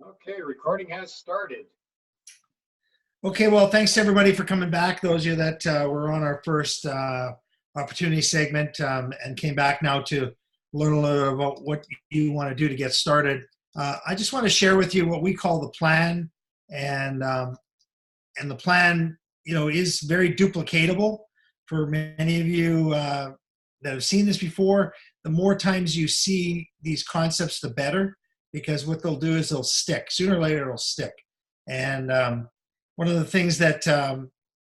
Okay, recording has started. Okay, well, thanks everybody for coming back. Those of you that were on our first opportunity segment and came back now to learn a little about what you want to do to get started. I just want to share with you what we call the plan, and and the plan, is very duplicatable for many of you that have seen this before. The more times you see these concepts, the better, because what they'll do is they'll stick. Sooner or later, it'll stick. And one of the things that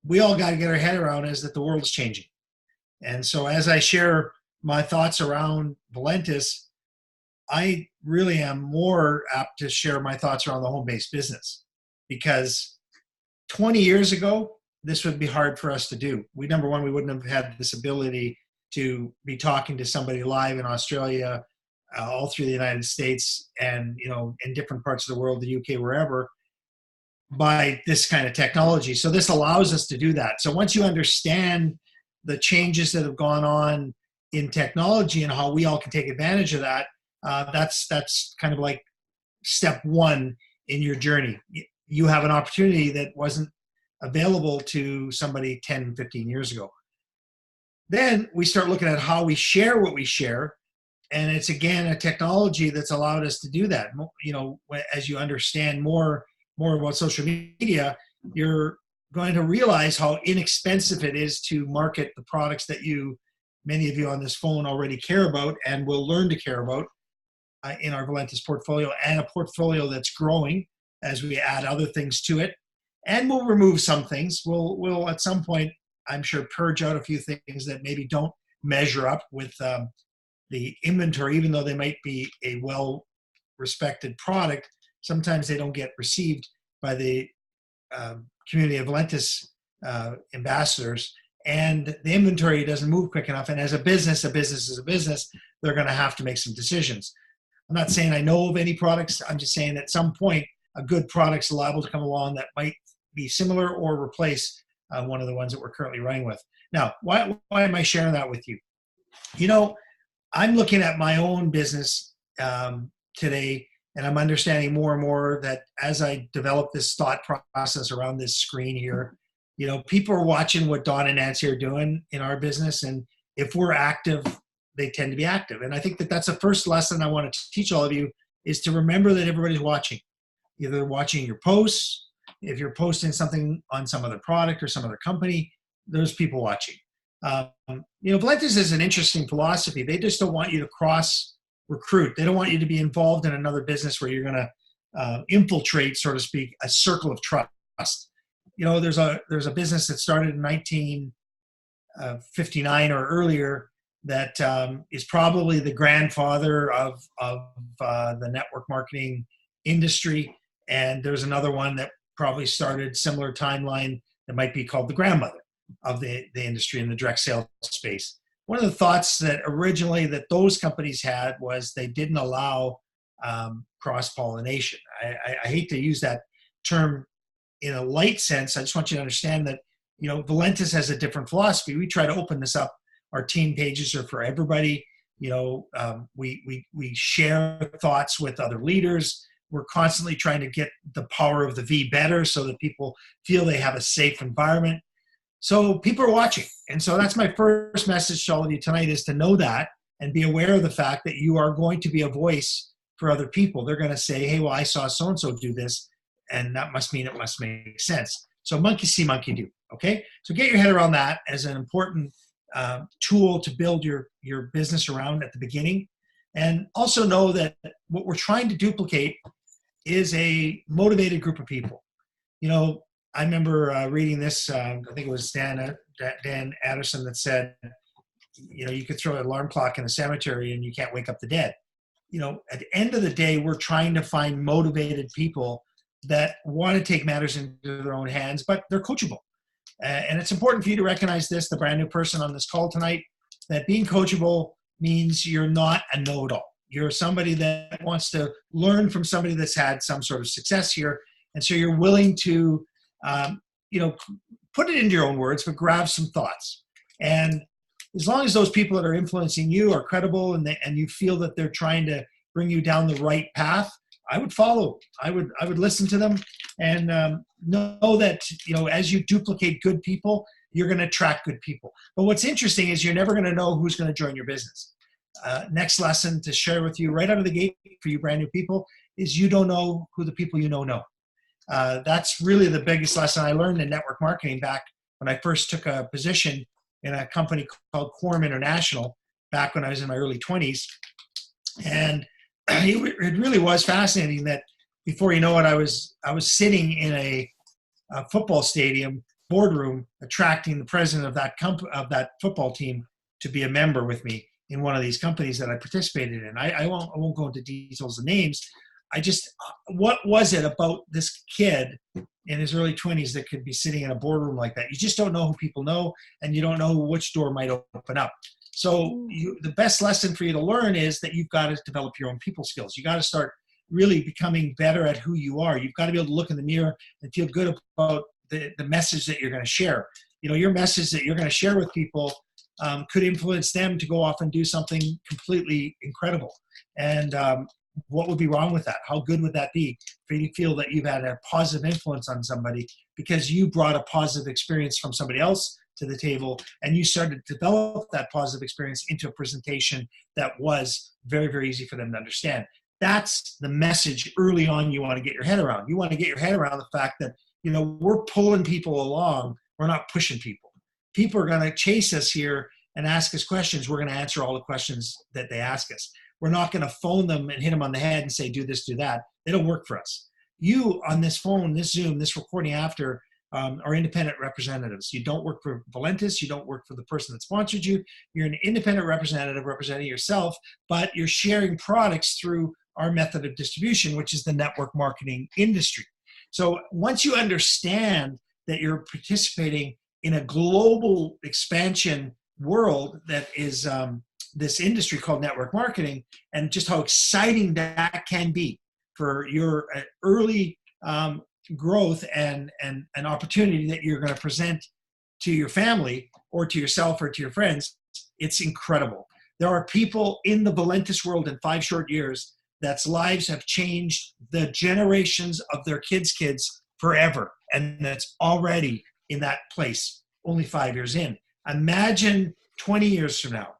we all got to get our head around is that the world's changing. And so as I share my thoughts around Valentus, I really am more apt to share my thoughts around the home-based business, because 20 years ago, this would be hard for us to do. Number one, we wouldn't have had this ability to be talking to somebody live in Australia, all through the United States, and in different parts of the world, the UK, wherever, by this kind of technology. So this allows us to do that. So once you understand the changes that have gone on in technology and how we all can take advantage of that, that's kind of like step one in your journey. You have an opportunity that wasn't available to somebody 10, 15 years ago. Then we start looking at how we share what we share. And it's, again, a technology that's allowed us to do that. As you understand more about social media, you're going to realize how inexpensive it is to market the products that many of you on this phone already care about and will learn to care about in our Valentus portfolio, and a portfolio that's growing as we add other things to it. And we'll remove some things. We'll at some point, I'm sure, purge out a few things that maybe don't measure up with the inventory, even though they might be a well-respected product. Sometimes they don't get received by the community of Valentus ambassadors, and the inventory doesn't move quick enough. And as a business is a business, they're going to have to make some decisions. I'm not saying I know of any products. I'm just saying at some point, a good product's liable to come along that might be similar or replace one of the ones that we're currently running with. Now, why am I sharing that with you? I'm looking at my own business today, and I'm understanding more and more that as I develop this thought process around this screen here, people are watching what Don and Nancy are doing in our business. And if we're active, they tend to be active. And I think that that's the first lesson I want to teach all of you, is to remember that everybody's watching. Either watching your posts, if you're posting something on some other product or some other company, there's people watching. Valentus is an interesting philosophy. They just don't want you to cross recruit. They don't want you to be involved in another business where you're going to infiltrate, so to speak, a circle of trust. There's a business that started in 1959 or earlier that is probably the grandfather of the network marketing industry. And there's another one that probably started similar timeline that might be called the grandmother of the industry in the direct sales space. One of the thoughts that originally that those companies had was they didn't allow cross-pollination. I hate to use that term in a light sense. I just want you to understand that, Valentus has a different philosophy. We try to open this up. Our team pages are for everybody. We share thoughts with other leaders. We're constantly trying to get the power of the V better so that people feel they have a safe environment. So people are watching. And so that's my first message to all of you tonight, is to know that and be aware of the fact that you are going to be a voice for other people. They're going to say, hey, well, I saw so-and-so do this, and that must mean it must make sense. So monkey see, monkey do, okay? So get your head around that as an important tool to build your business around at the beginning. And also know that what we're trying to duplicate is a motivated group of people. I remember reading this, I think it was Dan Addison that said, you could throw an alarm clock in a cemetery and you can't wake up the dead. At the end of the day, we're trying to find motivated people that want to take matters into their own hands, but they're coachable. And it's important for you to recognize this, the brand new person on this call tonight, that being coachable means you're not a know-it-all. You're somebody that wants to learn from somebody that's had some sort of success here. And so you're willing to, put it into your own words, but grab some thoughts. And as long as those people that are influencing you are credible and you feel that they're trying to bring you down the right path, I would follow. I would listen to them, and know that, as you duplicate good people, you're going to attract good people. But what's interesting is you're never going to know who's going to join your business. Next lesson to share with you right out of the gate for you brand new people is you don't know who the people you know. That's really the biggest lesson I learned in network marketing back when I first took a position in a company called Quorum International back when I was in my early 20s. And it really was fascinating that before you know it, I was sitting in a football stadium boardroom attracting the president of that football team to be a member with me in one of these companies that I participated in. I won't go into details of names. What was it about this kid in his early 20s that could be sitting in a boardroom like that? You just don't know who people know, and you don't know which door might open up. So the best lesson for you to learn is that you've got to develop your own people skills. You got to start really becoming better at who you are. You've got to be able to look in the mirror and feel good about the message that you're going to share. Your message that you're going to share with people could influence them to go off and do something completely incredible. And what would be wrong with that? How good would that be for you to feel that you've had a positive influence on somebody because you brought a positive experience from somebody else to the table, and you started to develop that positive experience into a presentation that was very, very easy for them to understand. That's the message early on you want to get your head around. You want to get your head around the fact that, we're pulling people along. We're not pushing people. People are going to chase us here and ask us questions. We're going to answer all the questions that they ask us. We're not going to phone them and hit them on the head and say, do this, do that. They don't work for us. You on this phone, this Zoom, this recording after are independent representatives. You don't work for Valentus. You don't work for the person that sponsored you. You're an independent representative representing yourself, but you're sharing products through our method of distribution, which is the network marketing industry. So once you understand that you're participating in a global expansion world that is this industry called network marketing, and just how exciting that can be for your early growth and an opportunity that you're going to present to your family or to yourself or to your friends, it's incredible. There are people in the Valentus world in 5 short years that's lives have changed the generations of their kids' forever, and that's already in that place only 5 years in. Imagine 20 years from now.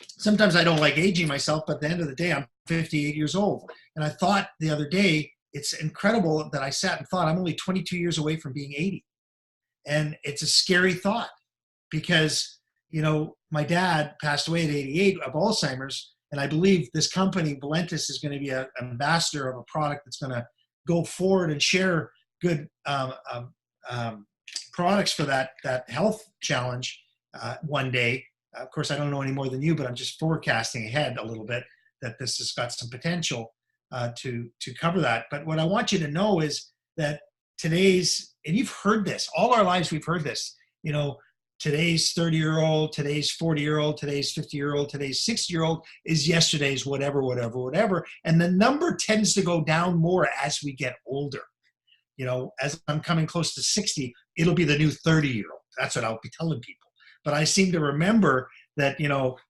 Sometimes I don't like aging myself, but at the end of the day, I'm 58 years old. And I thought the other day, it's incredible that I sat and thought I'm only 22 years away from being 80. And it's a scary thought because, my dad passed away at 88 of Alzheimer's. And I believe this company, Valentus, is going to be an ambassador of a product that's going to go forward and share good products for that health challenge one day. Of course, I don't know any more than you, but I'm just forecasting ahead a little bit that this has got some potential to cover that. But what I want you to know is that and you've heard this, all our lives we've heard this, today's 30-year-old, today's 40-year-old, today's 50-year-old, today's 60-year-old is yesterday's whatever. And the number tends to go down more as we get older. As I'm coming close to 60, it'll be the new 30-year-old. That's what I'll be telling people. But I seem to remember that,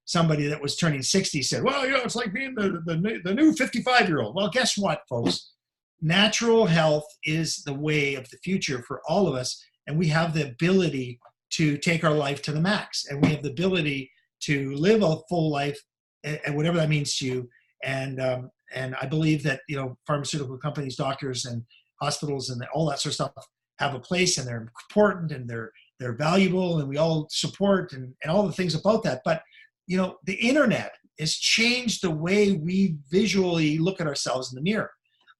somebody that was turning 60 said, well, it's like being the new 55-year-old. Well, guess what, folks? Natural health is the way of the future for all of us. And we have the ability to take our life to the max. And we have the ability to live a full life and whatever that means to you. And I believe that, pharmaceutical companies, doctors, and hospitals and all that sort of stuff have a place, and they're important, and they're valuable, and we all support and all the things about that. But, the internet has changed the way we visually look at ourselves in the mirror.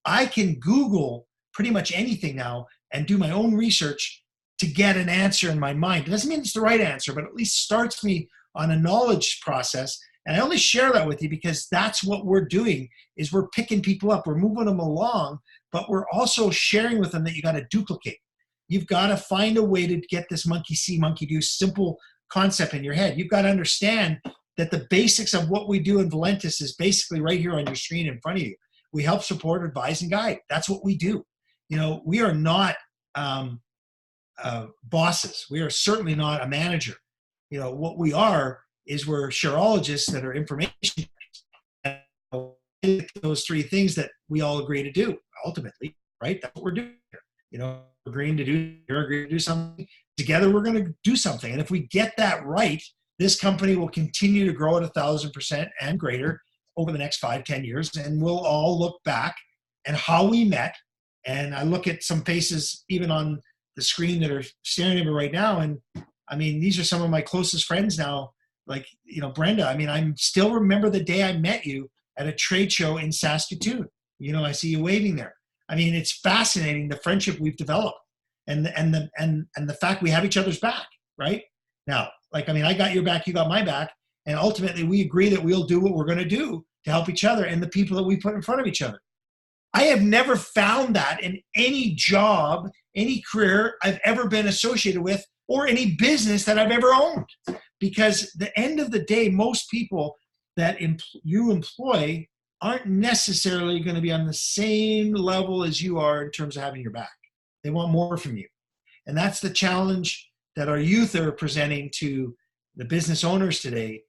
I can Google pretty much anything now and do my own research to get an answer in my mind. It doesn't mean it's the right answer, but at least starts me on a knowledge process. And I only share that with you because that's what we're doing, is we're picking people up, we're moving them along, but we're also sharing with them that you got to duplicate. You've got to find a way to get this monkey see, monkey do simple concept in your head. You've got to understand that the basics of what we do in Valentus is basically right here on your screen in front of you. We help, support, advise, and guide. That's what we do. We are not bosses. We are certainly not a manager. What we are is we're shareologists that are information. those three things that we all agree to do ultimately, right? That's what we're doing here. You know, agreeing to do, you're agreeing to do something. Together, we're going to do something. And if we get that right, this company will continue to grow at 1,000% and greater over the next 5-10 years. And we'll all look back and how we met. And I look at some faces even on the screen that are staring at me right now. And I mean, these are some of my closest friends now. Like, you know, Brenda, I mean, I still remember the day I met you at a trade show in Saskatoon. You know, I see you waving there. I mean, it's fascinating, the friendship we've developed and the fact we have each other's back, right? Now, like, I mean, I got your back, you got my back. And ultimately we agree that we'll do what we're going to do to help each other and the people that we put in front of each other. I have never found that in any job, any career I've ever been associated with, or any business that I've ever owned. Because the end of the day, most people that you employ aren't necessarily going to be on the same level as you are in terms of having your back. They want more from you. And that's the challenge that our youth are presenting to the business owners today,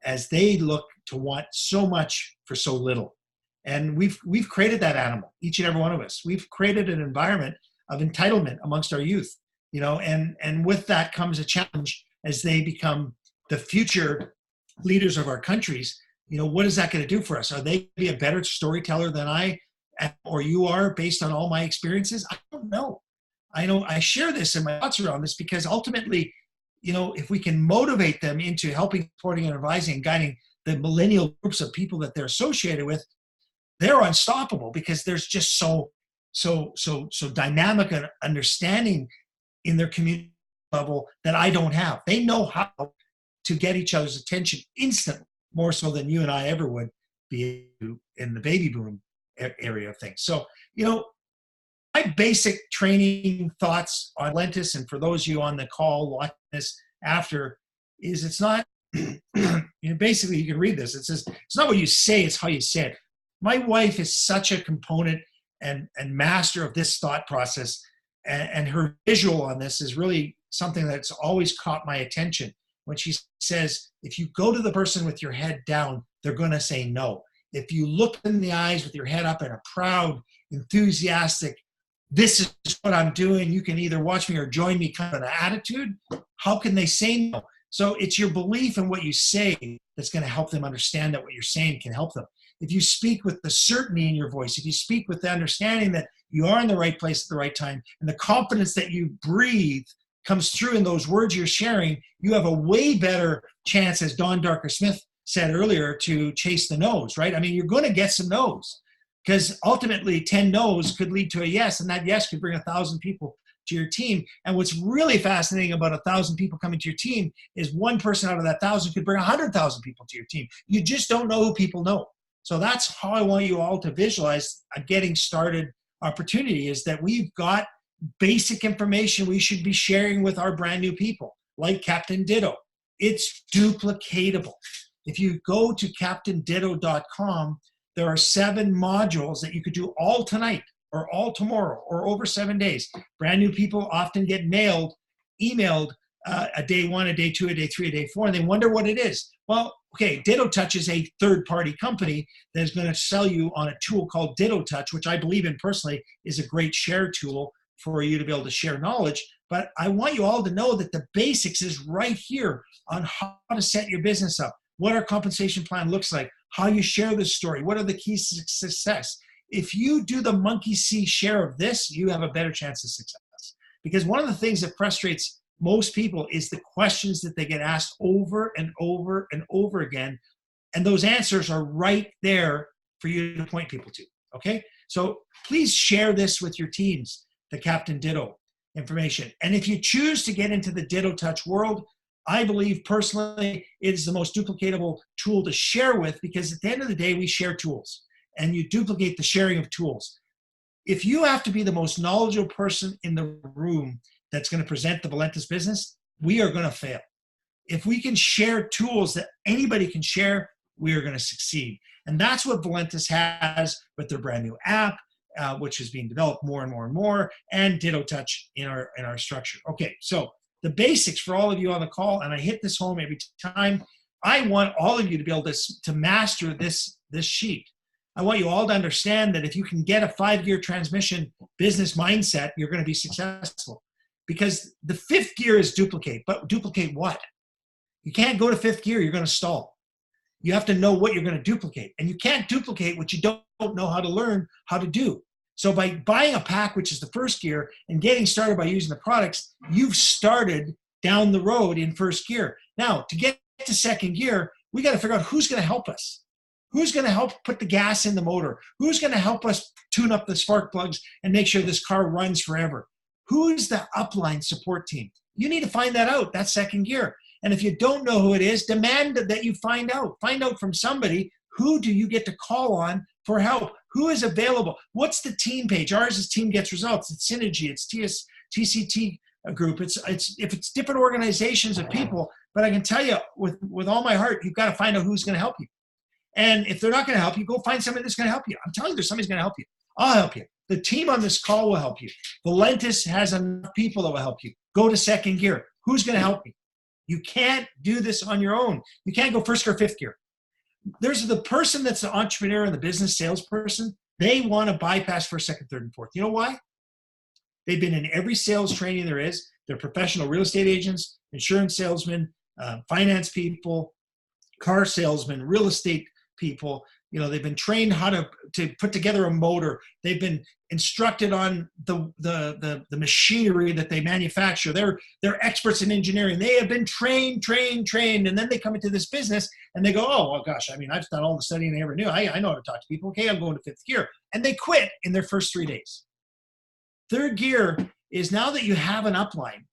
as they look to want so much for so little. And we've created that animal, each and every one of us. We've created an environment of entitlement amongst our youth, you know, and with that comes a challenge as they become the future leaders of our countries. You know, what is that going to do for us? Are they going to be a better storyteller than I or you are based on all my experiences? I don't know. I know I share this and my thoughts around this because ultimately, you know, if we can motivate them into helping, supporting, and advising and guiding the millennial groups of people that they're associated with, they're unstoppable because there's just so dynamic an understanding in their community level that I don't have. They know how to get each other's attention instantly, more so than you and I ever would be in the baby boom area of things. So, you know, my basic training thoughts on Valentus, and for those of you on the call watching this after, is it's not, you know, basically you can read this. It says, it's not what you say, it's how you say it. My wife is such a component and master of this thought process, and her visual on this is really something that's always caught my attention. When she says, if you go to the person with your head down, they're going to say no. If you look in the eyes with your head up in a proud, enthusiastic, this is what I'm doing, you can either watch me or join me kind of an attitude, how can they say no? So it's your belief in what you say that's going to help them understand that what you're saying can help them. If you speak with the certainty in your voice, if you speak with the understanding that you are in the right place at the right time, and the confidence that you breathe comes through in those words you're sharing, you have a way better chance, as Don Darker-Smith said earlier, to chase the no's, right? I mean, you're going to get some no's because ultimately 10 no's could lead to a yes, and that yes could bring 1,000 people to your team. And what's really fascinating about 1,000 people coming to your team is one person out of that 1,000 could bring 100,000 people to your team. You just don't know who people know. So that's how I want you all to visualize a getting started opportunity, is that we've got basic information we should be sharing with our brand new people, like Captain Ditto. It's duplicatable. If you go to captainditto.com, there are 7 modules that you could do all tonight or all tomorrow or over 7 days. Brand new people often get emailed a day 1, a day 2, a day 3, a day 4, and they wonder what it is. Well, okay, Ditto Touch is a third-party company that is going to sell you on a tool called Ditto Touch, which I believe in personally is a great share tool for you to be able to share knowledge. But I want you all to know that the basics is right here on how to set your business up, what our compensation plan looks like, how you share the story, what are the keys to success. If you do the monkey see share of this, you have a better chance of success. Because one of the things that frustrates most people is the questions that they get asked over and over and over again. And those answers are right there for you to point people to, okay? So please share this with your teams, the Captain Ditto information. And if you choose to get into the Ditto Touch world, I believe personally it is the most duplicatable tool to share with, because at the end of the day, we share tools and you duplicate the sharing of tools. If you have to be the most knowledgeable person in the room that's going to present the Valentus business, we are going to fail. If we can share tools that anybody can share, we are going to succeed. And that's what Valentus has with their brand new app, which is being developed more and more and more, and Ditto Touch in our structure. Okay, so the basics for all of you on the call, and I hit this home every time, I want all of you to be able to master this sheet. I want you all to understand that if you can get a 5-gear transmission business mindset, you're going to be successful. Because the 5th gear is duplicate, but duplicate what? You can't go to 5th gear, you're going to stall. You have to know what you're going to duplicate. And you can't duplicate what you don't know how to learn how to do. So by buying a pack, which is the 1st gear, and getting started by using the products, you've started down the road in 1st gear. Now, to get to 2nd gear, we got to figure out who's going to help us. Who's going to help put the gas in the motor? Who's going to help us tune up the spark plugs and make sure this car runs forever? Who's the upline support team? You need to find that out. That's 2nd gear. And if you don't know who it is, demand that you find out. Find out from somebody, who do you get to call on for help? Who is available? What's the team page? Ours is Team Gets Results. It's Synergy. It's TCT group. If it's different organizations of people, but I can tell you with all my heart, you've got to find out who's going to help you. And if they're not going to help you, go find somebody that's going to help you. I'm telling you, there's somebody's going to help you. I'll help you. The team on this call will help you. Valentus has enough people that will help you. Go to 2nd gear. Who's going to help me? You can't do this on your own. You can't go 1st gear, 5th gear. There's the person that's the entrepreneur and the business salesperson. They want to bypass 1st, 2nd, 3rd, and 4th. You know why? They've been in every sales training there is. They're professional real estate agents, insurance salesmen, finance people, car salesmen, real estate people. You know, they've been trained how to put together a motor. They've been instructed on the machinery that they manufacture. They're experts in engineering. They have been trained, and then they come into this business and they go, oh, well, gosh, I mean, I've done all the studying I ever knew. I know how to talk to people. Okay, I'm going to 5th gear. And they quit in their first 3 days. 3rd gear is now that you have an upline,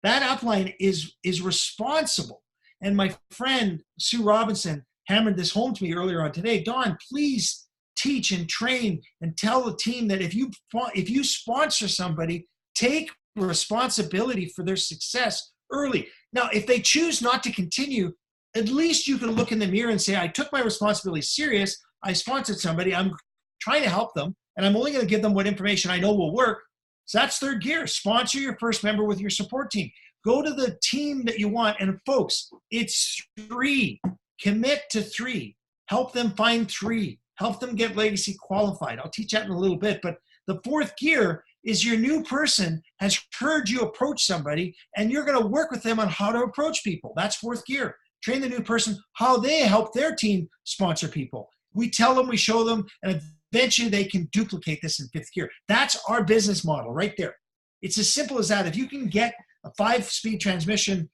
that upline is responsible. And my friend, Sue Robinson, hammered this home to me earlier on today. Don, please teach and train and tell the team that if you sponsor somebody, take responsibility for their success early. Now, if they choose not to continue, at least you can look in the mirror and say, I took my responsibility serious. I sponsored somebody. I'm trying to help them, and I'm only going to give them what information I know will work. So that's 3rd gear. Sponsor your first member with your support team. Go to the team that you want. And folks, it's 3. Commit to 3. Help them find 3. Help them get legacy qualified. I'll teach that in a little bit. But the 4th gear is your new person has heard you approach somebody, and you're going to work with them on how to approach people. That's 4th gear. Train the new person how they help their team sponsor people. We tell them, we show them, and eventually they can duplicate this in 5th gear. That's our business model right there. It's as simple as that. If you can get a 5-speed transmission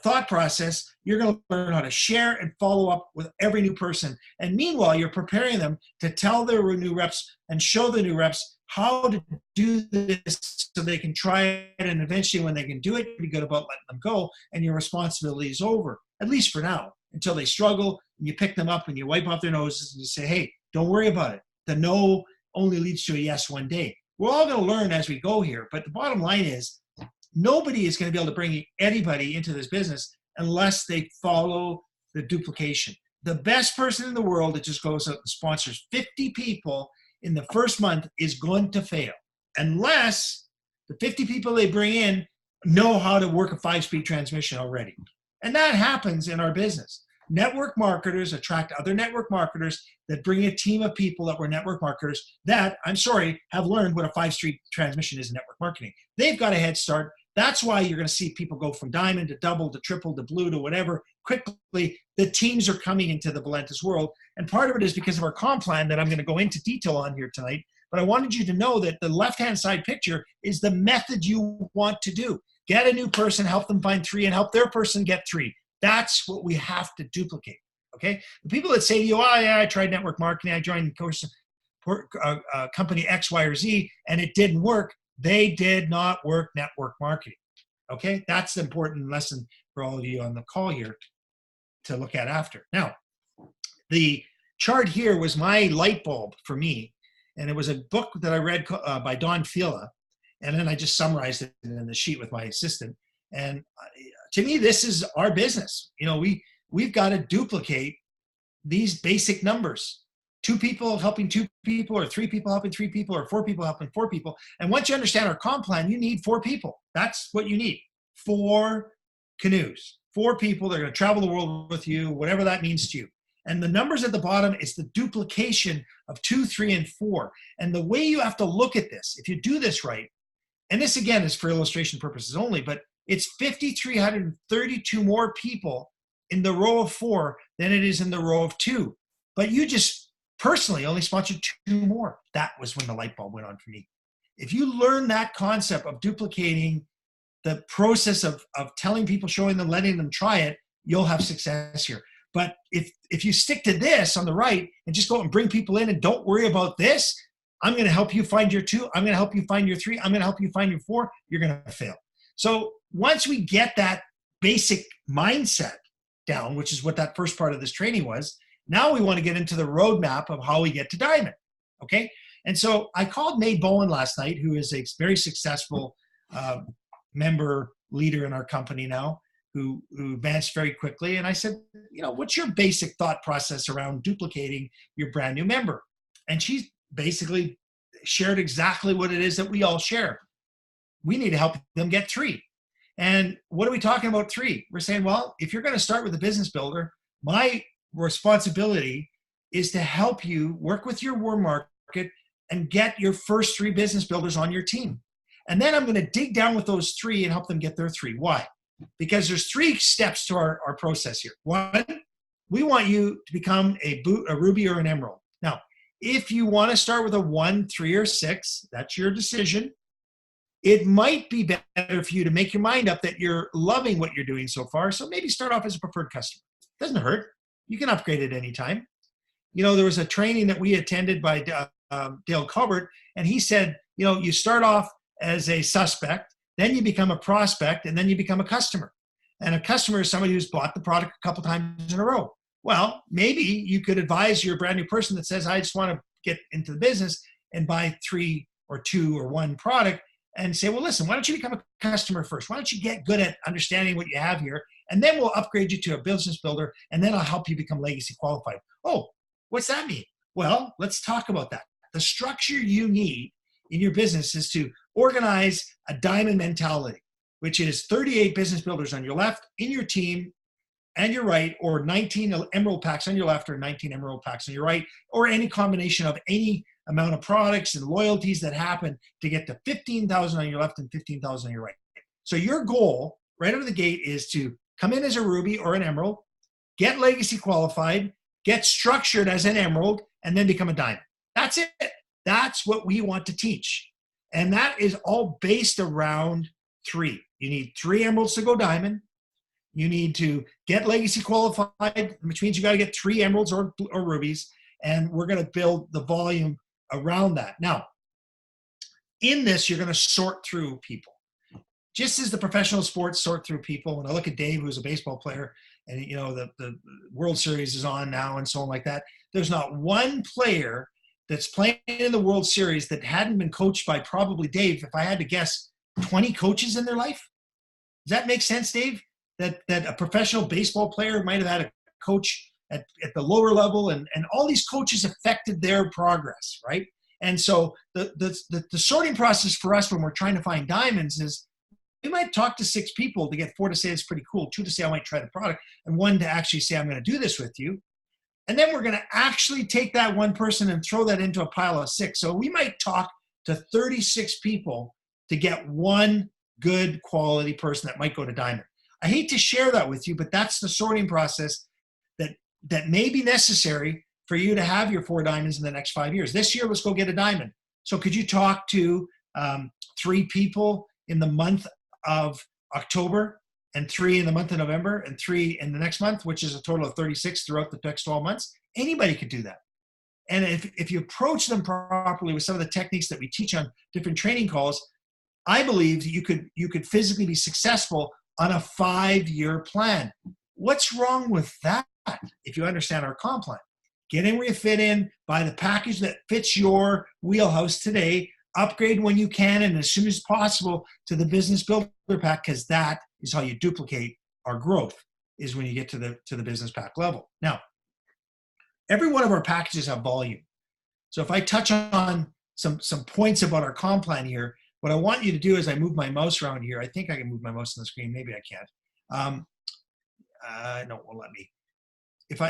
thought process, you're going to learn how to share and follow up with every new person. And meanwhile, you're preparing them to tell their new reps and show the new reps how to do this so they can try it. And eventually, when they can do it, be good about letting them go. And your responsibility is over, at least for now, until they struggle. And you pick them up and you wipe off their noses and you say, hey, don't worry about it. The no only leads to a yes one day. We're all going to learn as we go here. But the bottom line is, nobody is going to be able to bring anybody into this business unless they follow the duplication. The best person in the world that just goes out and sponsors 50 people in the first month is going to fail unless the 50 people they bring in know how to work a 5-speed transmission already. And that happens in our business. Network marketers attract other network marketers that bring a team of people that were network marketers that, I'm sorry, have learned what a 5-speed transmission is in network marketing. They've got a head start. That's why you're going to see people go from diamond to double to triple to blue to whatever quickly. The teams are coming into the Valentus world. And part of it is because of our comp plan that I'm going to go into detail on here tonight. But I wanted you to know that the left-hand side picture is the method you want to do. Get a new person, help them find 3, and help their person get 3. That's what we have to duplicate, okay? The people that say to you, oh, yeah, I tried network marketing, I joined company X, Y, or Z, and it didn't work. They did not work network marketing, okay? That's the important lesson for all of you on the call here to look at after. Now, the chart here was my light bulb for me, and it was a book that I read by Don Fila, and then I just summarized it in the sheet with my assistant. And to me, this is our business. You know, we've got to duplicate these basic numbers. 2 people helping 2 people, or 3 people helping 3 people, or 4 people helping 4 people. And once you understand our comp plan, you need 4 people. That's what you need. 4 canoes, 4 people that are going to travel the world with you, whatever that means to you. And the numbers at the bottom is the duplication of 2, 3, and 4. And the way you have to look at this, if you do this right, and this again is for illustration purposes only, but it's 5,332 more people in the row of 4 than it is in the row of 2. But you just personally only sponsored 2 more. That was when the light bulb went on for me. If you learn that concept of duplicating the process of telling people, showing them, letting them try it, you'll have success here. But if you stick to this on the right and just go out and bring people in and don't worry about this, I'm going to help you find your 2, I'm going to help you find your 3, I'm going to help you find your 4, you're going to fail. So once we get that basic mindset down, which is what that first part of this training was, now we want to get into the roadmap of how we get to diamond, okay? And so I called Nate Bowen last night, who is a very successful member leader in our company now, who advanced very quickly. And I said, what's your basic thought process around duplicating your brand new member? And she basically shared exactly what it is that we all share. We need to help them get 3. And what are we talking about 3? We're saying, well, if you're going to start with a business builder, my responsibility is to help you work with your warm market and get your first 3 business builders on your team. And then I'm going to dig down with those 3 and help them get their 3. Why? Because there's 3 steps to our process here. 1, we want you to become a ruby or an emerald. Now, if you want to start with a 1, 3, or 6, that's your decision. It might be better for you to make your mind up that you're loving what you're doing so far. So maybe start off as a preferred customer. Doesn't hurt. You can upgrade at any time. There was a training that we attended by Dale Colbert, and he said, you start off as a suspect, then you become a prospect, and then you become a customer. And a customer is somebody who's bought the product a couple times in a row. Well, maybe you could advise your brand new person that says, I just want to get into the business and buy 3 or 2 or 1 product, and say, well, listen, why don't you become a customer first? Why don't you get good at understanding what you have here? And then we'll upgrade you to a business builder, and then I'll help you become legacy qualified. Oh, what's that mean? Well, let's talk about that. The structure you need in your business is to organize a diamond mentality, which is 38 business builders on your left in your team and your right, or 19 emerald packs on your left or 19 emerald packs on your right, or any combination of any amount of products and loyalties that happen to get to 15,000 on your left and 15,000 on your right. So your goal right out of the gate is to come in as a ruby or an emerald, get legacy qualified, get structured as an emerald, and then become a diamond. That's it. That's what we want to teach. And that is all based around 3. You need 3 emeralds to go diamond. You need to get legacy qualified, which means you got to get 3 emeralds or rubies. And we're going to build the volume around that. Now, in this, you're going to sort through people. Just as the professional sports sort through people, when I look at Dave, who's a baseball player, and the World Series is on now and so on like that, there's not one player that's playing in the World Series that hadn't been coached by probably, Dave, if I had to guess, 20 coaches in their life. Does that make sense, Dave? That a professional baseball player might have had a coach at the lower level, and all these coaches affected their progress, right? And so the sorting process for us when we're trying to find diamonds is we might talk to 6 people to get 4 to say it's pretty cool, 2 to say I might try the product, and 1 to actually say I'm going to do this with you. And then we're going to actually take that 1 person and throw that into a pile of 6. So we might talk to 36 people to get 1 good quality person that might go to diamond. I hate to share that with you, but that's the sorting process that may be necessary for you to have your 4 diamonds in the next 5 years. This year, let's go get a diamond. So could you talk to 3 people in the month of October, and 3 in the month of November, and 3 in the next month, which is a total of 36 throughout the next 12 months? Anybody could do that. And if you approach them properly with some of the techniques that we teach on different training calls, I believe you could physically be successful on a 5-year plan. What's wrong with that if you understand our comp plan? Get in where you fit in, buy the package that fits your wheelhouse today, upgrade when you can and as soon as possible to the business builder pack, because that is how you duplicate our growth, is when you get to the business pack level. Now, every one of our packages have volume. So if I touch on some points about our comp plan here, what I want you to do is I move my mouse around here. I think I can move my mouse on the screen. Maybe I can't. No, it won't let me. it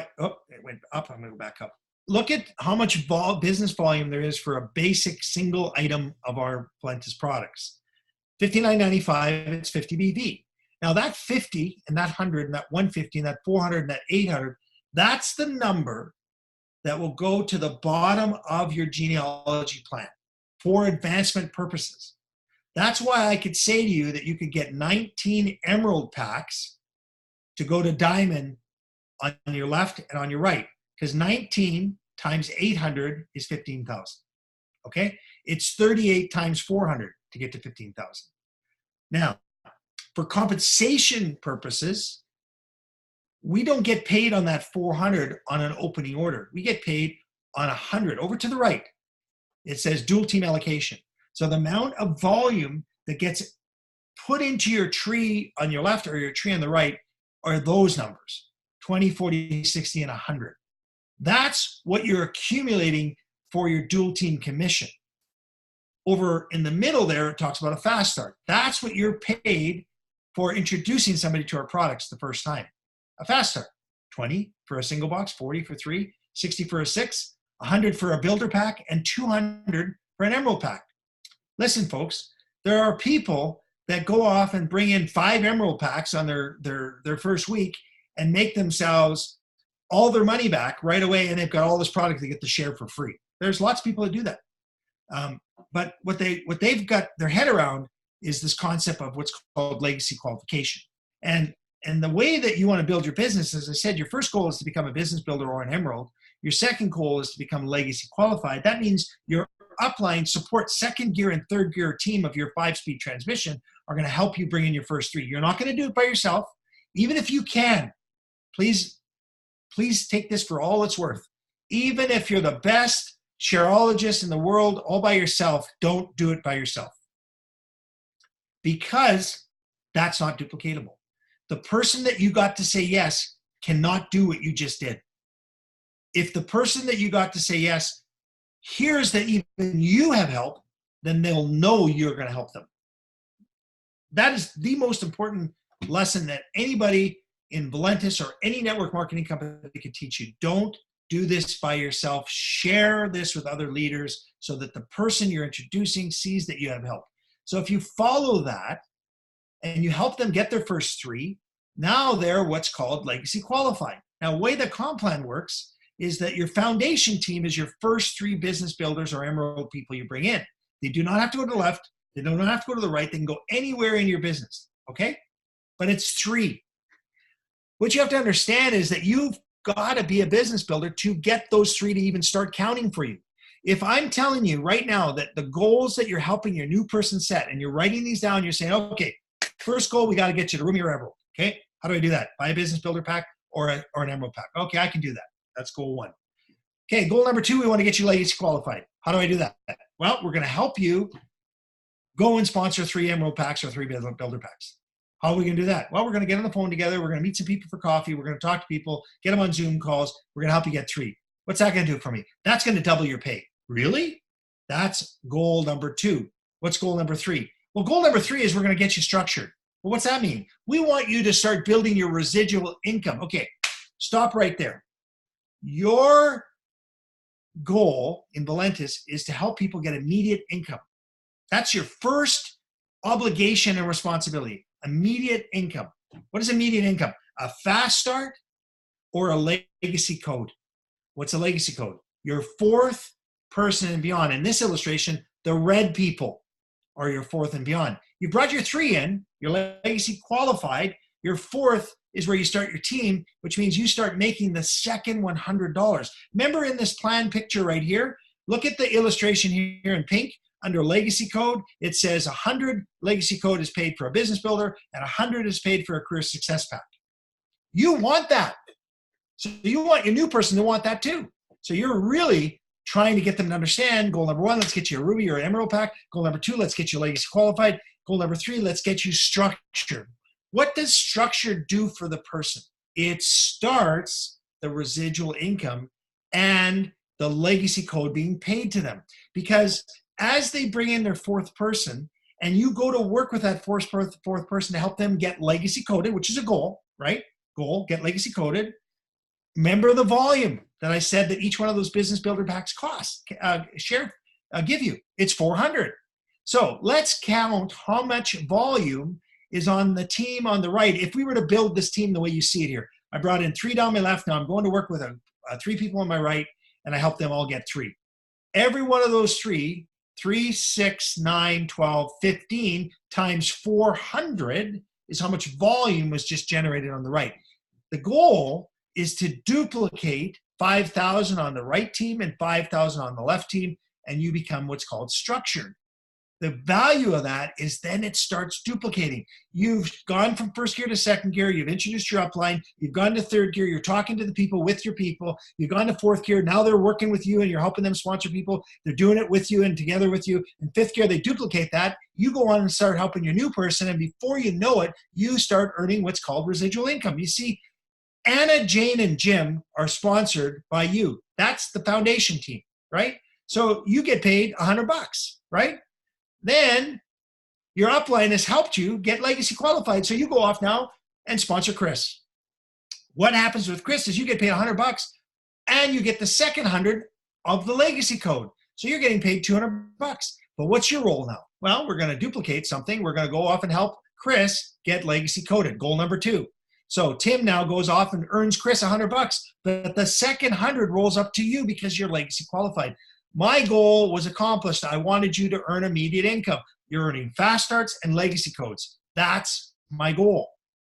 went up, I'm going to go back up. Look at how much business volume there is for a basic single item of our Valentus products. $59.95, it's 50 BV. Now that 50 and that 100 and that 150 and that 400 and that 800, that's the number that will go to the bottom of your genealogy plan for advancement purposes. That's why I could say to you that you could get 19 emerald packs to go to diamond on your left and on your right, because 19 times 800 is 15,000. Okay? It's 38 times 400 to get to 15,000. Now, for compensation purposes, we don't get paid on that 400 on an opening order. We get paid on 100. Over to the right, it says dual team allocation. So the amount of volume that gets put into your tree on your left or your tree on the right are those numbers, 20, 40, 60, and 100. That's what you're accumulating for your dual team commission. Over in the middle there, it talks about a fast start. That's what you're paid for introducing somebody to our products the first time. A fast start, 20 for a single box, 40 for 3, 60 for a 6, 100 for a builder pack, and 200 for an emerald pack. Listen, folks, there are people that go off and bring in 5 emerald packs on their first week and make themselves all their money back right away, and they've got all this product they get to share for free. There's lots of people that do that. But what they've got their head around is this concept of what's called legacy qualification. And the way that you want to build your business, as I said, your first goal is to become a business builder or an emerald. Your second goal is to become legacy qualified. That means your upline support second gear and third gear team of your 5-speed transmission are going to help you bring in your first 3. You're not going to do it by yourself. Even if you can, please take this for all it's worth. Even if you're the best shareologist in the world all by yourself, don't do it by yourself, because that's not duplicatable. The person that you got to say yes cannot do what you just did. If the person that you got to say yes hears that even you have help, then they'll know you're going to help them. That is the most important lesson that anybody in Valentus or any network marketing company could teach you. Don't do this by yourself. Share this with other leaders so that the person you're introducing sees that you have help. So if you follow that and you help them get their first 3, now they're what's called legacy qualified. Now, the way the comp plan works is that your foundation team is your first 3 business builders or emerald people you bring in. They do not have to go to the left. They do not have to go to the right. They can go anywhere in your business, okay? But it's 3. What you have to understand is that you've got to be a business builder to get those 3 to even start counting for you. If I'm telling you right now that the goals that you're helping your new person set, and you're writing these down, you're saying, okay, first goal, we got to get you to Ruby or Emerald, okay? How do I do that? Buy a business builder pack or an emerald pack. Okay, I can do that. That's goal 1. Okay, goal number 2, we want to get you legacy qualified. How do I do that? Well, we're going to help you go and sponsor 3 emerald packs or 3 builder packs. How are we going to do that? Well, we're going to get on the phone together. We're going to meet some people for coffee. We're going to talk to people, get them on Zoom calls. We're going to help you get 3. What's that going to do for me? That's going to double your pay. Really? That's goal number 2. What's goal number 3? Well, goal number 3 is we're going to get you structured. Well, what's that mean? We want you to start building your residual income. Okay, stop right there. Your goal in Valentus is to help people get immediate income. That's your first obligation and responsibility. Immediate income. What is immediate income? A fast start or a legacy code? What's a legacy code? Your 4th person and beyond. In this illustration, the red people are your 4th and beyond. You brought your 3 in, your legacy qualified. Your 4th is where you start your team, which means you start making the second $100. Remember in this plan picture right here, look at the illustration here in pink. Under legacy code, it says 100 legacy code is paid for a business builder and 100 is paid for a career success pack. You want that. So you want your new person to want that too. So you're really trying to get them to understand goal number 1, let's get you a Ruby or an Emerald pack. Goal number 2, let's get you legacy qualified. Goal number 3, let's get you structured. What does structure do for the person? It starts the residual income and the legacy code being paid to them. Because as they bring in their 4th person and you go to work with that 4th person to help them get legacy coded, which is a goal, right? Goal, get legacy coded. Remember the volume that I said that each one of those business builder packs give you. It's 400. So let's count how much volume is on the team on the right. If we were to build this team the way you see it here, I brought in 3 down my left. Now I'm going to work with 3 people on my right, and I help them all get 3. Every one of those 3, 6, 9, 12, 15 times 400 is how much volume was just generated on the right. The goal is to duplicate 5,000 on the right team and 5,000 on the left team, and you become what's called structured. The value of that is then it starts duplicating. You've gone from first gear to second gear. You've introduced your upline. You've gone to third gear. You're talking to the people with your people. You've gone to fourth gear. Now they're working with you and you're helping them sponsor people. They're doing it with you and together with you. In fifth gear, they duplicate that. You go on and start helping your new person. And before you know it, you start earning what's called residual income. You see, Anna, Jane, and Jim are sponsored by you. That's the foundation team, right? So you get paid $100, right? Then your upline has helped you get legacy qualified. So you go off now and sponsor Chris. What happens with Chris is you get paid $100 and you get the second 100 of the legacy code. So you're getting paid $200. But what's your role now? Well, we're going to duplicate something. We're going to go off and help Chris get legacy coded. Goal number 2. So Tim now goes off and earns Chris $100, but the second 100 rolls up to you because you're legacy qualified. My goal was accomplished. I wanted you to earn immediate income. You're earning fast starts and legacy codes. That's my goal.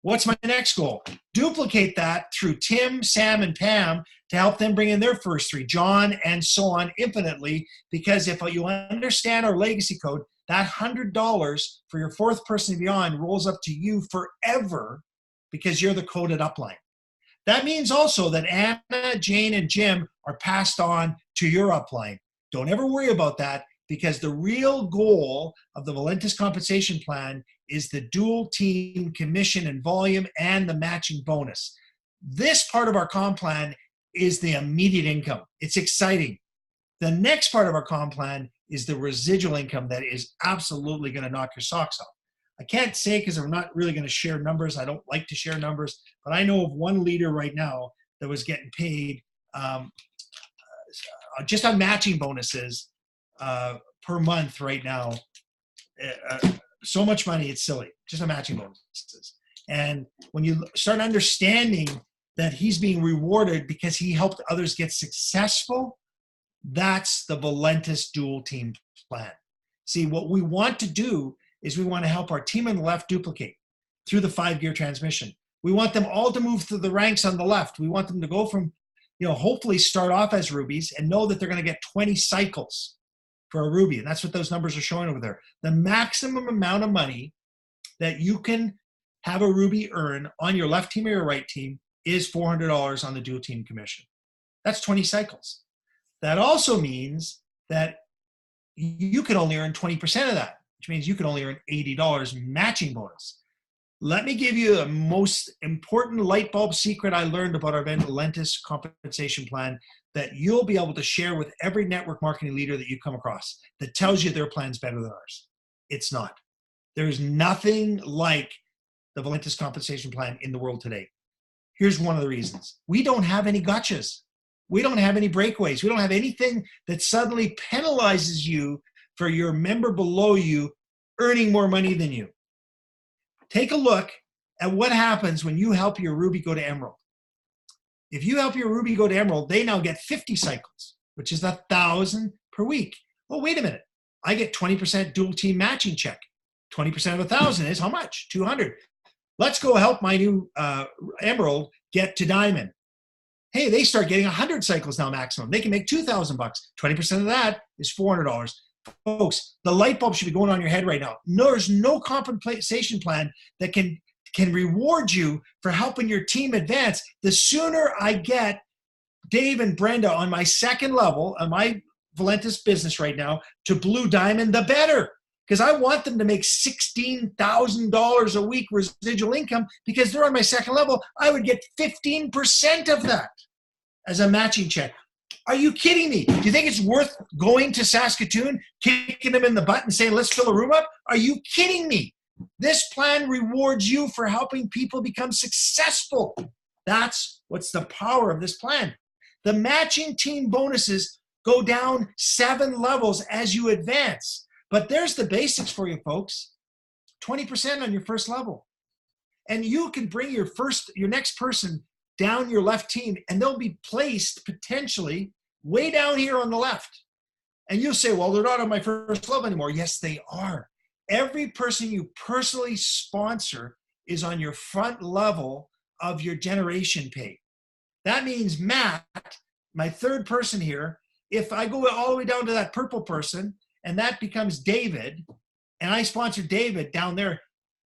What's my next goal? Duplicate that through Tim, Sam, and Pam to help them bring in their first 3, John, and so on infinitely, because if you understand our legacy code, that $100 for your 4th person and beyond rolls up to you forever because you're the coded upline. That means also that Anna, Jane, and Jim are passed on to your upline. Don't ever worry about that because the real goal of the Valentus compensation plan is the dual team commission and volume and the matching bonus. This part of our comp plan is the immediate income. It's exciting. The next part of our comp plan is the residual income that is absolutely going to knock your socks off. I can't say because I'm not really going to share numbers. I don't like to share numbers, but I know of one leader right now that was getting paid just on matching bonuses per month right now. So much money, it's silly, just on matching bonuses. And when you start understanding that he's being rewarded because he helped others get successful, that's the Valentus dual team plan. See, what we want to do is we want to help our team on the left duplicate through the 5-gear transmission. We want them all to move through the ranks on the left. We want them to go from, hopefully start off as rubies and know that they're going to get 20 cycles for a ruby. And that's what those numbers are showing over there. The maximum amount of money that you can have a ruby earn on your left team or your right team is $400 on the dual team commission. That's 20 cycles. That also means that you can only earn 20% of that, which means you can only earn $80 matching bonus. Let me give you the most important light bulb secret I learned about our Valentus compensation plan that you'll be able to share with every network marketing leader that you come across that tells you their plan's better than ours. It's not. There's nothing like the Valentus compensation plan in the world today. Here's one of the reasons. We don't have any gotchas. We don't have any breakaways. We don't have anything that suddenly penalizes you for your member below you earning more money than you. Take a look at what happens when you help your Ruby go to Emerald. If you help your Ruby go to Emerald, they now get 50 cycles, which is 1,000 per week. Oh, wait a minute. I get 20% dual team matching check. 20% of 1,000 is how much? 200. Let's go help my new Emerald get to Diamond. Hey, they start getting 100 cycles now maximum. They can make $2,000. 20% of that is $400. Folks, the light bulb should be going on your head right now. No, there's no compensation plan that can reward you for helping your team advance. The sooner I get Dave and Brenda on my second level of my Valentus business right now to Blue Diamond, the better. Because I want them to make $16,000 a week residual income because they're on my second level. I would get 15% of that as a matching check. Are you kidding me? Do you think it's worth going to Saskatoon, kicking them in the butt and saying, let's fill a room up? Are you kidding me? This plan rewards you for helping people become successful. That's What's the power of this plan? The matching team bonuses go down 7 levels as you advance. But there's the basics for you folks. 20% on your first level. And you can bring your next person down your left team, and they'll be placed potentially way down here on the left. And you'll say, well, they're not on my first level anymore. Yes, they are. Every person you personally sponsor is on your front level of your generation pay. That means Matt, my third person here, if I go all the way down to that purple person and that becomes David, and I sponsor David down there,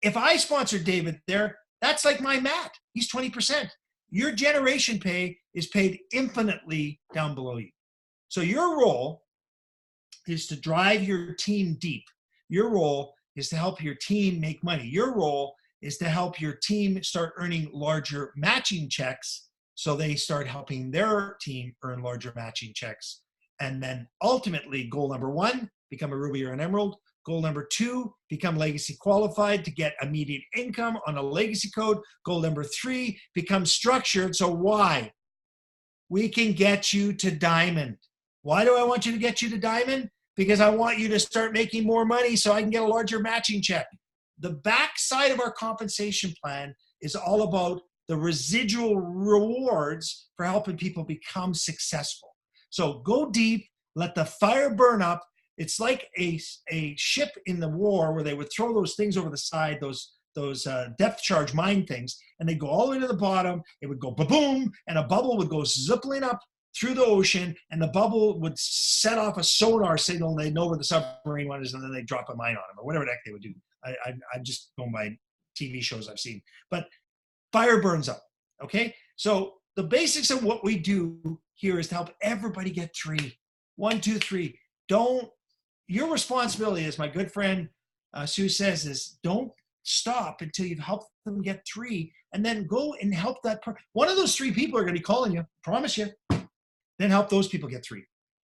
if I sponsor David there, that's like my Matt. He's 20%. Your generation pay is paid infinitely down below you. So your role is to drive your team deep. Your role is to help your team make money. Your role is to help your team start earning larger matching checks, so they start helping their team earn larger matching checks. And then ultimately, goal number 1, become a Ruby or an Emerald. Goal number 2, become legacy qualified to get immediate income on a legacy code. Goal number 3, become structured. So why? We can get you to diamond. Why do I want you to get you to diamond? Because I want you to start making more money so I can get a larger matching check. The backside of our compensation plan is all about the residual rewards for helping people become successful. So go deep, let the fire burn up. It's like a ship in the war where they would throw those things over the side, those depth charge mine things, and they go all the way to the bottom. It would go ba-boom, and a bubble would go zipping up through the ocean, and the bubble would set off a sonar signal, and they'd know where the submarine one is, and then they'd drop a mine on them, or whatever the heck they would do. I'm just going by TV shows I've seen. But fire burns up, okay? So the basics of what we do here is to help everybody get 3. 1, 2, 3. Your responsibility, as my good friend Sue says, is don't stop until you've helped them get 3, and then go and help that one of those 3 people are going to be calling you, promise you. Then help those people get 3.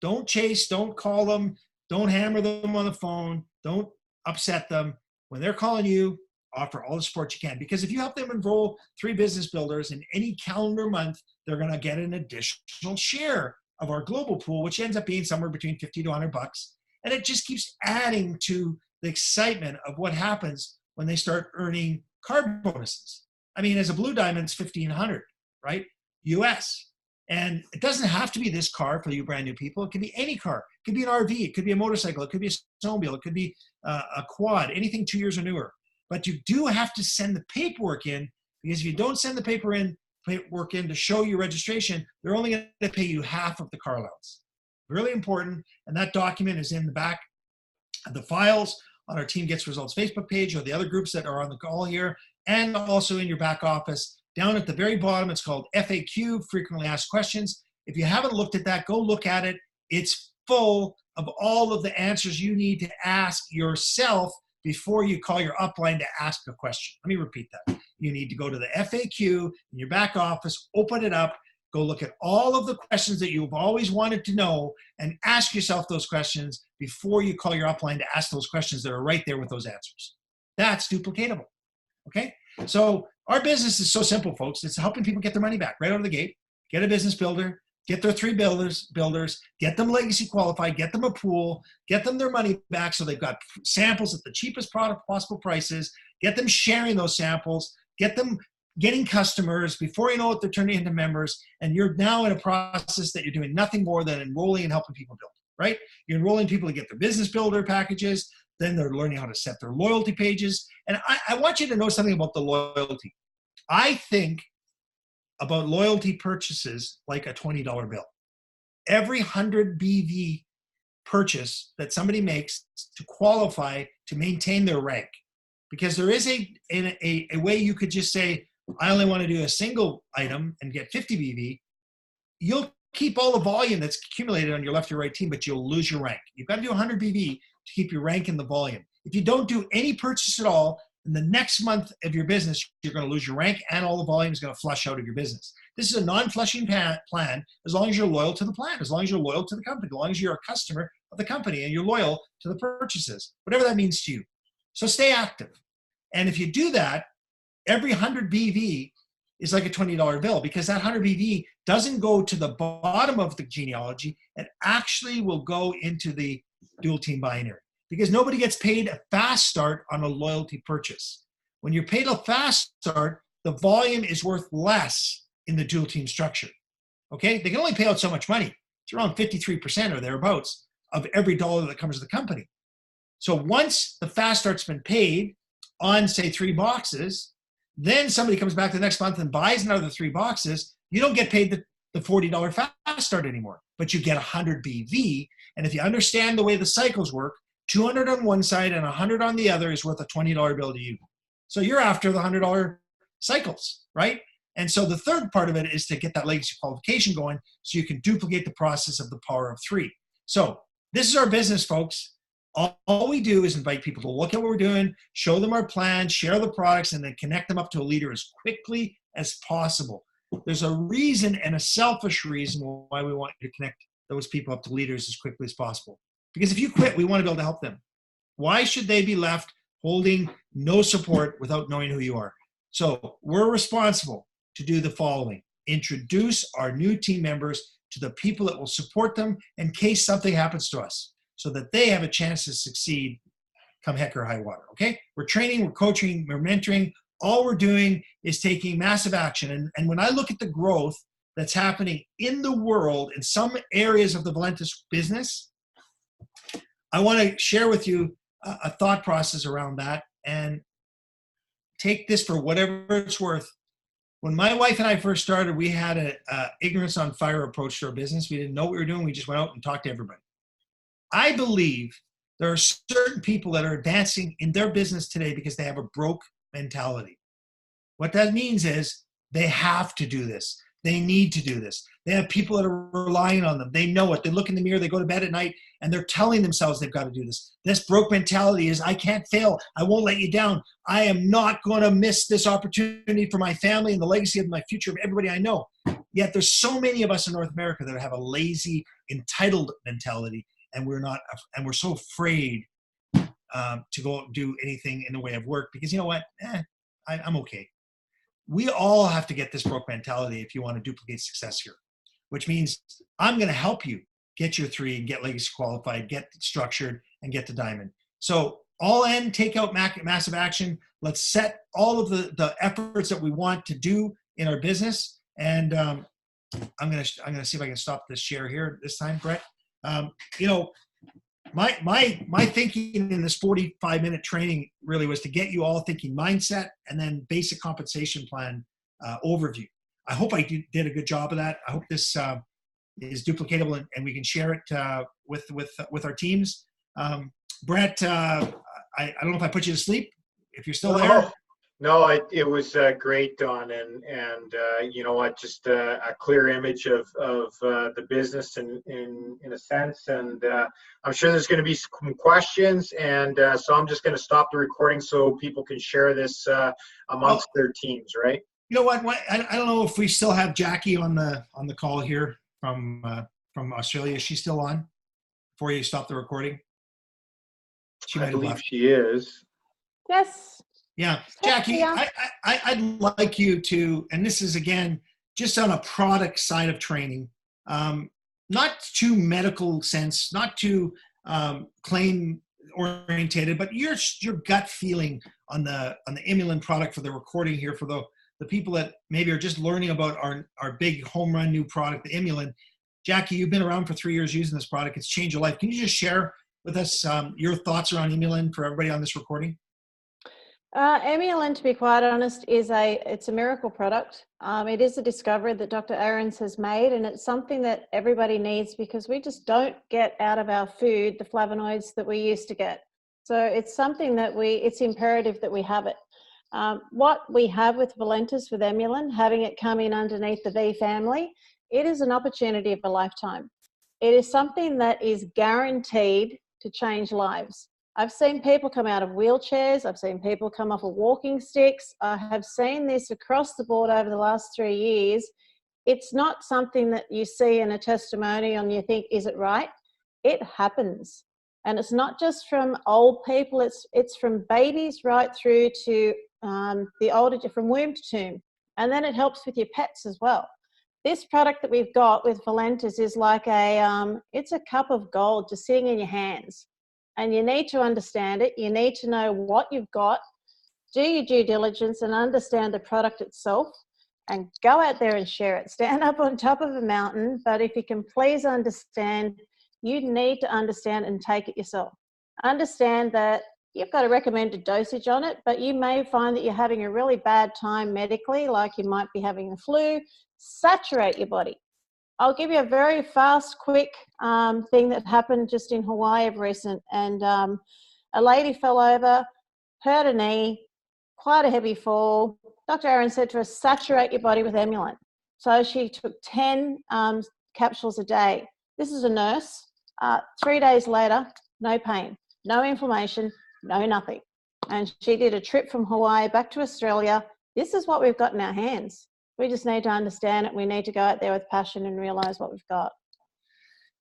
Don't chase, don't call them, don't hammer them on the phone, don't upset them. When they're calling you, offer all the support you can, because if you help them enroll 3 business builders in any calendar month, they're going to get an additional share of our global pool, which ends up being somewhere between 50 to 100 bucks. And it just keeps adding to the excitement of what happens when they start earning card bonuses. I mean, as a blue diamond, it's 1,500, right? US. And it doesn't have to be this car for you brand new people. It could be any car. It could be an RV. It could be a motorcycle. It could be a snowmobile. It could be a quad, anything 2 years or newer. But you do have to send the paperwork in, because if you don't send the paperwork in to show your registration, they're only going to pay you half of the car allowance. Really important. And that document is in the back of the files on our Team Gets Results Facebook page, or the other groups that are on the call here, and also in your back office. Down at the very bottom, it's called FAQ, Frequently Asked Questions. If you haven't looked at that, go look at it. It's full of all of the answers you need to ask yourself before you call your upline to ask a question. Let me repeat that. You need to go to the FAQ in your back office, open it up, go look at all of the questions that you've always wanted to know, and ask yourself those questions before you call your upline to ask those questions that are right there with those answers. That's duplicatable, okay? So our business is so simple, folks. It's helping people get their money back right out of the gate, get a business builder, get their 3 builders, get them legacy qualified, get them a pool, get them their money back so they've got samples at the cheapest product possible prices, get them sharing those samples, get them getting customers. Before you know it, they're turning into members, and you're now in a process that you're doing nothing more than enrolling and helping people build, right? You're enrolling people to get their business builder packages, then they're learning how to set their loyalty pages. And I want you to know something about the loyalty. I think about loyalty purchases like a $20 bill. Every 100 BV purchase that somebody makes to qualify to maintain their rank, because there is a way you could just say, I only want to do a single item and get 50 BV. You'll keep all the volume that's accumulated on your left or right team, but you'll lose your rank. You've got to do 100 BV to keep your rank in the volume. If you don't do any purchase at all, in the next month of your business, you're going to lose your rank, and all the volume is going to flush out of your business. This is a non-flushing plan as long as you're loyal to the plan, as long as you're loyal to the company, as long as you're a customer of the company and you're loyal to the purchases, whatever that means to you. So stay active. And if you do that, every 100 BV, is like a $20 bill, because that 100 BV doesn't go to the bottom of the genealogy. It actually will go into the dual team binary, because nobody gets paid a fast start on a loyalty purchase. When you're paid a fast start, the volume is worth less in the dual team structure. Okay, they can only pay out so much money. It's around 53% or thereabouts of every dollar that comes to the company. So once the fast start's been paid on, say, 3 boxes, then somebody comes back the next month and buys another 3 boxes, you don't get paid the $40 fast start anymore, but you get 100 BV. And if you understand the way the cycles work, 200 on one side and 100 on the other is worth a $20 bill to you. So you're after the $100 cycles, right? And so the third part of it is to get that legacy qualification going so you can duplicate the process of the power of 3. So this is our business, folks. All we do is invite people to look at what we're doing, show them our plan, share the products, and then connect them up to a leader as quickly as possible. There's a reason, and a selfish reason, why we want you to connect those people up to leaders as quickly as possible. Because if you quit, we want to be able to help them. Why should they be left holding no support without knowing who you are? So we're responsible to do the following: introduce our new team members to the people that will support them in case something happens to us, so that they have a chance to succeed come heck or high water, okay? We're training, we're coaching, we're mentoring. All we're doing is taking massive action. And when I look at the growth that's happening in the world, in some areas of the Valentus business, I want to share with you a thought process around that, and take this for whatever it's worth. When my wife and I first started, we had a ignorance on fire approach to our business. We didn't know what we were doing. We just went out and talked to everybody. I believe there are certain people that are advancing in their business today because they have a broke mentality. What that means is they have to do this. They need to do this. They have people that are relying on them. They know it. They look in the mirror, they go to bed at night, and they're telling themselves they've got to do this. This broke mentality is, I can't fail. I won't let you down. I am not going to miss this opportunity for my family and the legacy of my future of everybody I know. Yet there's so many of us in North America that have a lazy, entitled mentality, and we're so afraid to go do anything in the way of work, because you know what? I'm okay. We all have to get this broke mentality if you want to duplicate success here, which means I'm going to help you get your 3 and get legacy qualified, get structured, and get to diamond. So all in, take out massive action. Let's set all of the efforts that we want to do in our business. And I'm going to see if I can stop this share here this time, Brett. You know, my thinking in this 45-minute training really was to get you all thinking mindset and then basic compensation plan overview. I hope I did a good job of that. I hope this is duplicatable and we can share it with our teams. Brett, I don't know if I put you to sleep. If you're still there. No, it was great, Don, and you know what, just a clear image of the business in a sense, and I'm sure there's going to be some questions, and so I'm just going to stop the recording so people can share this amongst their teams, right? You know what? I don't know if we still have Jackie on the call here from Australia. Is she still on before you stop the recording? I believe she is. Yes. Yeah, Jackie, I'd like you to, and this is again just on a product side of training, not too medical sense, not too claim orientated, but your gut feeling on the Imulin product for the recording here, for the people that maybe are just learning about our big home run new product, the Imulin. Jackie, you've been around for 3 years using this product. It's changed your life. Can you just share with us your thoughts around Imulin for everybody on this recording? Imulin, to be quite honest, it's a miracle product. It is a discovery that Dr. Ahrens has made, and it's something that everybody needs because we just don't get out of our food the flavonoids that we used to get. So it's something that it's imperative that we have it. What we have with Valentus, with Imulin, having it come in underneath the V family, it is an opportunity of a lifetime. It is something that is guaranteed to change lives. I've seen people come out of wheelchairs. I've seen people come off of walking sticks. I have seen this across the board over the last 3 years. It's not something that you see in a testimonial and you think, is it right? It happens. And it's not just from old people. It's from babies right through to the older, from womb to tomb. And then it helps with your pets as well. This product that we've got with Valentus is like it's a cup of gold just sitting in your hands. And you need to understand it. You need to know what you've got, do your due diligence and understand the product itself, and go out there and share it. Stand up on top of a mountain, but if you can please understand, you need to understand and take it yourself. Understand that you've got a recommended dosage on it, but you may find that you're having a really bad time medically, like you might be having the flu. Saturate your body. I'll give you a very fast, quick thing that happened just in Hawaii of recent. And a lady fell over, hurt her knee, quite a heavy fall. Dr. Aaron said to her, saturate your body with emulant. So she took 10 capsules a day. This is a nurse. 3 days later, no pain, no inflammation, no nothing. And she did a trip from Hawaii back to Australia. This is what we've got in our hands. We just need to understand it. We need to go out there with passion and realize what we've got.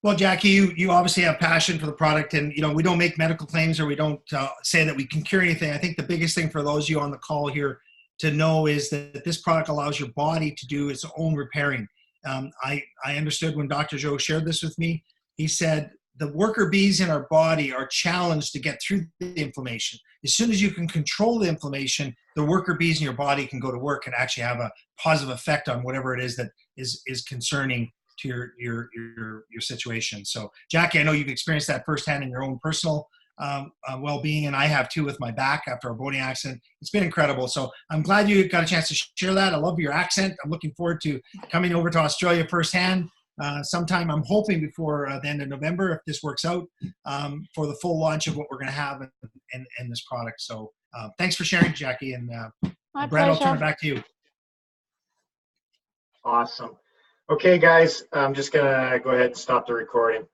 Well, Jackie, you obviously have passion for the product, and we don't make medical claims, or we don't say that we can cure anything. I think the biggest thing for those of you on the call here to know is that this product allows your body to do its own repairing. I understood when Dr. Joe shared this with me. He said the worker bees in our body are challenged to get through the inflammation. As soon as you can control the inflammation, the worker bees in your body can go to work and actually have a positive effect on whatever it is that is concerning to your situation. So, Jackie, I know you've experienced that firsthand in your own personal well-being, and I have too with my back after a boating accident. It's been incredible. So I'm glad you got a chance to share that. I love your accent. I'm looking forward to coming over to Australia firsthand. Sometime I'm hoping before the end of November, if this works out, for the full launch of what we're going to have in this product. So thanks for sharing, Jackie. And Brad, I'll turn it back to you. Awesome. Okay, guys, I'm just going to go ahead and stop the recording.